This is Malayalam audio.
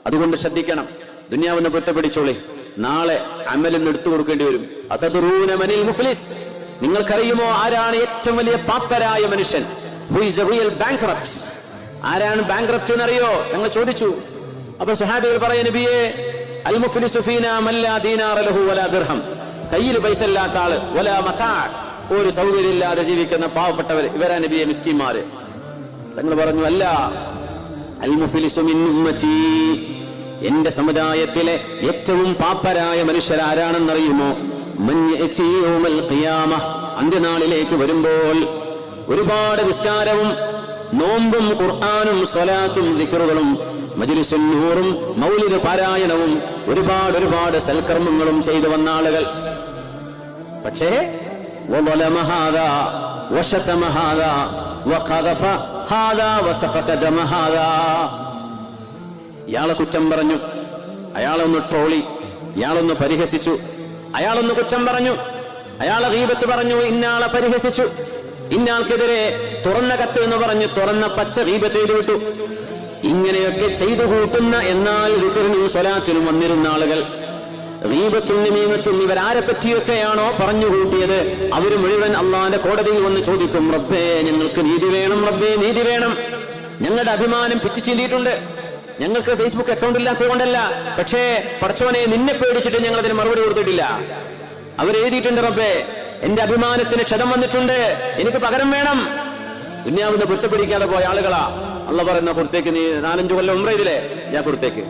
അതുകൊണ്ട് ശ്രദ്ധിക്കണം. ദുനിയാവെന്ന് പൊരുത്തപ്പെടിച്ചോളി, നാളെ അമലിന്ന് എടുത്തു കൊടുക്കേണ്ടി വരും. അതദ്റൂന മനിൽ മുഫ്ലിസ്, നിങ്ങൾക്കറിയുമോ ആരാണ് ഏറ്റവും വലിയ പാപ്പരായ മനുഷ്യൻ? Who is A real bankrupt? ആരാണ് ബാങ്ക്രപ്റ്റ് എന്നറിയോ? ഞങ്ങൾ ചോദിച്ചു. അപ്പോൾ സ്വഹാബികൾ പറയാ, നബിയേ, അൽ മുഫ്ലിസു ഫീനാ മൻ ലാ ദീനാറ ലഹു വലാ ദിർഹം, കയ്യിൽ പൈസ ഇല്ലാത്ത ആള്, വലാ മതാ, ഒരു സൗകര്യം ഇല്ലാതെ ജീവിക്കുന്ന പാവപ്പെട്ടവർ, ഇവരാ നബിയെ മിസ്കിന്മാര്. തങ്ങൾ പറഞ്ഞു, അല്ല, അൽ മുഫ്ലിസു മിൻ ഉമ്മത്തി, എന്റെ സമുദായത്തിലെ ഏറ്റവും പാപ്പരായ മനുഷ്യരാരാണെന്നറിയുമോ? മൻ യഅതി യൗമൽ ഖിയാമ, അന്ത്യനാളിലേക്ക് വരുമ്പോൾ ഒരുപാട് നിസ്കാരവും നോമ്പും ഖുർആനും സ്വലാത്തും ദിക്റുകളും മജ്ലിസുൻ നൂറും മൗലിദ് പാരായണവും ഒരുപാട് സൽക്കർമ്മങ്ങളും ചെയ്തു വന്ന ആളുകൾ. പക്ഷേ വളമ ഹാദാ വശതമ ഹാദാ വഖദഫ ഹാദാ വസഫക ദമ ഹാദാ, ഇയാളെ കുറ്റം പറഞ്ഞു, അയാളൊന്ന് ട്രോളി, ഇയാളൊന്ന് പരിഹസിച്ചു, അയാളൊന്ന് കുറ്റം പറഞ്ഞു, അയാളെ ഗീബത്ത് പറഞ്ഞു, ഇന്നാളെ പരിഹസിച്ചു, ഇന്നാൾക്കെതിരെ തുറന്ന കത്ത് എന്ന് പറഞ്ഞ് തുറന്ന പച്ച ഗീബത്ത് ചെയ്തു വിട്ടു. ഇങ്ങനെയൊക്കെ ചെയ്തു കൂട്ടുന്ന, എന്നാൽ ദിക്റിനും സ്വലാത്തിനും വന്നിരുന്ന ആളുകൾ ഗീബത്തും നമീമത്തും ഇവരാരെ പറ്റിയൊക്കെയാണോ പറഞ്ഞു കൂട്ടിയത്, അവർ മുഴുവൻ അള്ളാന്റെ കോടതിയിൽ വന്ന് ചോദിക്കും, റബ്ബേ ഞങ്ങൾക്ക് നീതി വേണം, റബ്ബേ നീതി വേണം. ഞങ്ങളുടെ അഭിമാനം പിച്ചു ചീന്തിയിട്ടുണ്ട്. ഞങ്ങൾക്ക് ഫേസ്ബുക്ക് അക്കൗണ്ട് ഇല്ലാത്തത് കൊണ്ടല്ല, പക്ഷേ പടച്ചോനെ നിന്നെ പേടിച്ചിട്ട് ഞങ്ങൾ അതിന് മറുപടി കൊടുത്തിട്ടില്ല. അവരെഴുതിയിട്ടുണ്ട്, റബ്ബേ എന്റെ അഭിമാനത്തിന് ക്ഷതം വന്നിട്ടുണ്ട്, എനിക്ക് പകരം വേണം. ദുനിയാവിന്ന് പൊരുത്തപ്പെടിക്കാതെ പോയ ആളുകളാ. അള്ളാഹ് പറയുന്ന, പുറത്തേക്ക് നീ 4-5 കൊല്ലം ഉംറ ചെയ്തില്ലേ, ഞാൻ പുറത്തേക്ക്